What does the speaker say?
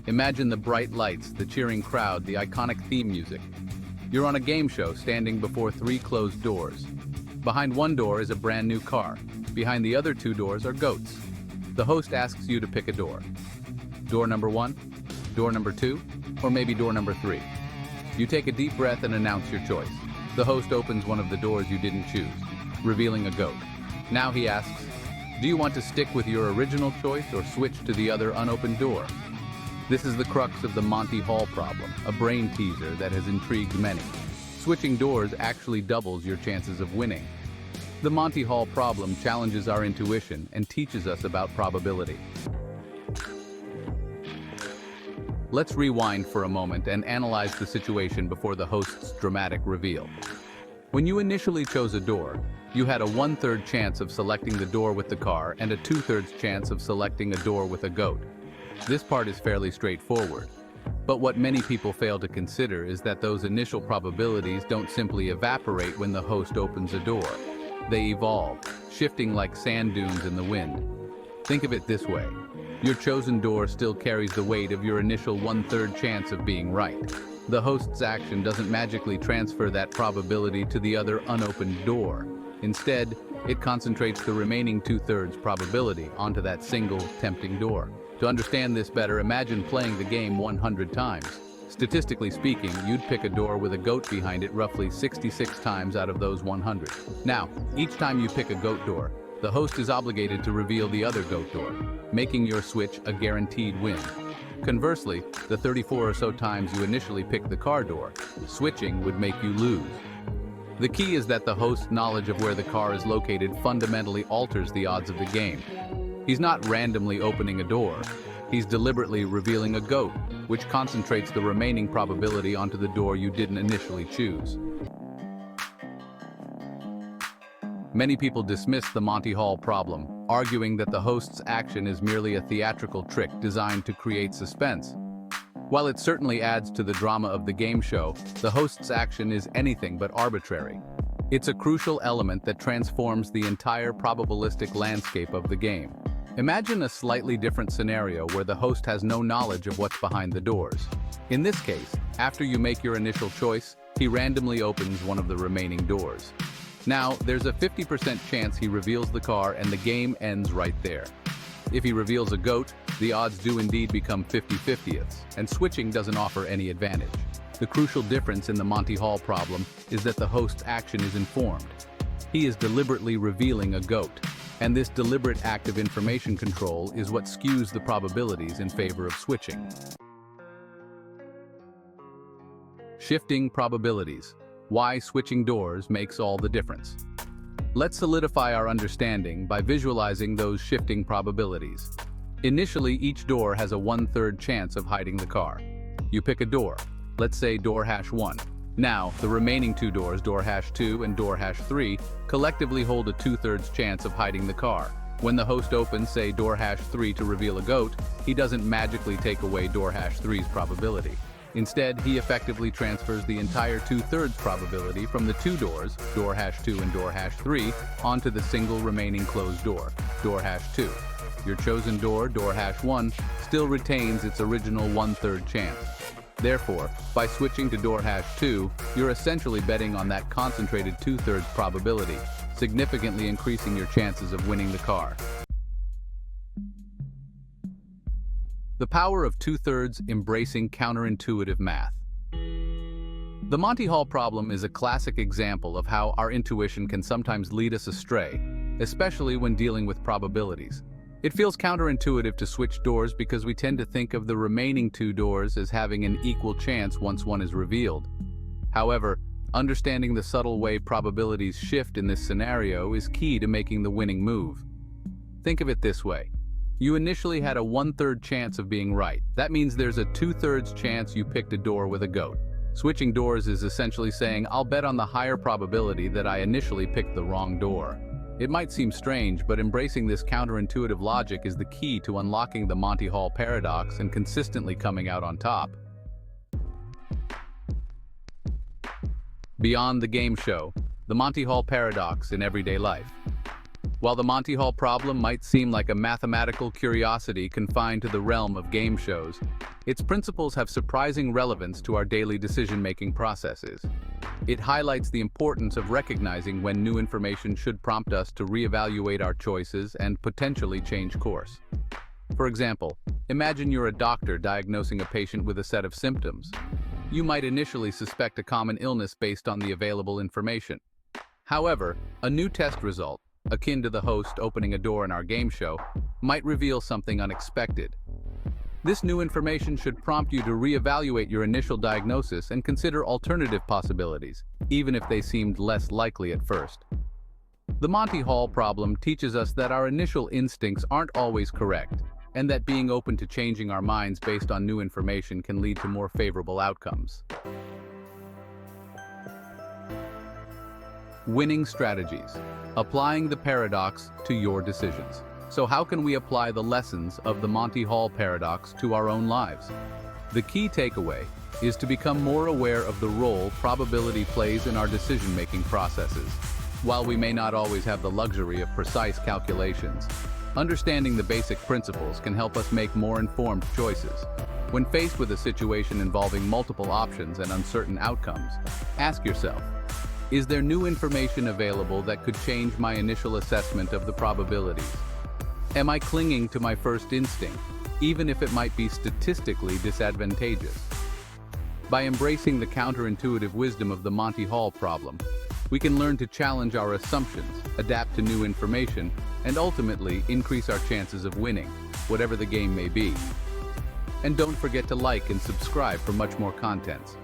Imagine the bright lights, the cheering crowd, the iconic theme music. You're on a game show standing before three closed doors. Behind one door is a brand new car. Behind the other two doors are goats. The host asks you to pick a door. Door number 1, door number 2, or maybe door number 3. You take a deep breath and announce your choice. The host opens one of the doors you didn't choose, revealing a goat. Now he asks, do you want to stick with your original choice or switch to the other unopened door? This is the crux of the Monty Hall problem, a brain teaser that has intrigued many. Switching doors actually doubles your chances of winning. The Monty Hall problem challenges our intuition and teaches us about probability. Let's rewind for a moment and analyze the situation before the host's dramatic reveal. When you initially chose a door, you had a 1/3 chance of selecting the door with the car and a 2/3 chance of selecting a door with a goat. This part is fairly straightforward. But what many people fail to consider is that those initial probabilities don't simply evaporate when the host opens a door. They evolve, shifting like sand dunes in the wind. Think of it this way. Your chosen door still carries the weight of your initial 1/3 chance of being right. The host's action doesn't magically transfer that probability to the other unopened door. Instead, it concentrates the remaining 2/3 probability onto that single, tempting door. To understand this better, imagine playing the game 100 times. Statistically speaking, you'd pick a door with a goat behind it roughly 66 times out of those 100. Now, each time you pick a goat door, the host is obligated to reveal the other goat door, making your switch a guaranteed win. Conversely, the 34 or so times you initially pick the car door, switching would make you lose. The key is that the host's knowledge of where the car is located fundamentally alters the odds of the game. He's not randomly opening a door, he's deliberately revealing a goat, which concentrates the remaining probability onto the door you didn't initially choose. Many people dismiss the Monty Hall problem, arguing that the host's action is merely a theatrical trick designed to create suspense. While it certainly adds to the drama of the game show, the host's action is anything but arbitrary. It's a crucial element that transforms the entire probabilistic landscape of the game. Imagine a slightly different scenario where the host has no knowledge of what's behind the doors. In this case, after you make your initial choice, he randomly opens one of the remaining doors. Now, there's a 50% chance he reveals the car and the game ends right there. If he reveals a goat, the odds do indeed become 50/50ths, and switching doesn't offer any advantage. The crucial difference in the Monty Hall problem is that the host's action is informed. He is deliberately revealing a goat, and this deliberate act of information control is what skews the probabilities in favor of switching. Shifting probabilities. Why switching doors makes all the difference. Let's solidify our understanding by visualizing those shifting probabilities. Initially, each door has a 1/3 chance of hiding the car. You pick a door, let's say door #1. Now, the remaining two doors, door #2 and door #3, collectively hold a 2/3 chance of hiding the car. When the host opens, say, door #3 to reveal a goat, he doesn't magically take away door #3's probability. Instead, he effectively transfers the entire 2/3 probability from the two doors, door #2 and door #3, onto the single remaining closed door, door #2. Your chosen door, door #1, still retains its original 1/3 chance. Therefore, by switching to door #2, you're essentially betting on that concentrated 2/3 probability, significantly increasing your chances of winning the car. The power of 2/3 embracing counterintuitive math. The Monty Hall problem is a classic example of how our intuition can sometimes lead us astray, especially when dealing with probabilities. It feels counterintuitive to switch doors because we tend to think of the remaining two doors as having an equal chance once one is revealed. However, understanding the subtle way probabilities shift in this scenario is key to making the winning move. Think of it this way. You initially had a 1/3 chance of being right. That means there's a 2/3 chance you picked a door with a goat. Switching doors is essentially saying, I'll bet on the higher probability that I initially picked the wrong door. It might seem strange, but embracing this counterintuitive logic is the key to unlocking the Monty Hall paradox and consistently coming out on top. Beyond the game show, the Monty Hall paradox in everyday life. While the Monty Hall problem might seem like a mathematical curiosity confined to the realm of game shows, its principles have surprising relevance to our daily decision-making processes. It highlights the importance of recognizing when new information should prompt us to reevaluate our choices and potentially change course. For example, imagine you're a doctor diagnosing a patient with a set of symptoms. You might initially suspect a common illness based on the available information. However, a new test result, akin to the host opening a door in our game show, might reveal something unexpected. This new information should prompt you to reevaluate your initial diagnosis and consider alternative possibilities, even if they seemed less likely at first. The Monty Hall problem teaches us that our initial instincts aren't always correct, and that being open to changing our minds based on new information can lead to more favorable outcomes. Winning strategies. Applying the paradox to your decisions. So how can we apply the lessons of the Monty Hall paradox to our own lives? The key takeaway is to become more aware of the role probability plays in our decision-making processes. While we may not always have the luxury of precise calculations, understanding the basic principles can help us make more informed choices. When faced with a situation involving multiple options and uncertain outcomes, ask yourself, is there new information available that could change my initial assessment of the probabilities? Am I clinging to my first instinct, even if it might be statistically disadvantageous? By embracing the counterintuitive wisdom of the Monty Hall problem, we can learn to challenge our assumptions, adapt to new information, and ultimately increase our chances of winning, whatever the game may be. And don't forget to like and subscribe for much more content.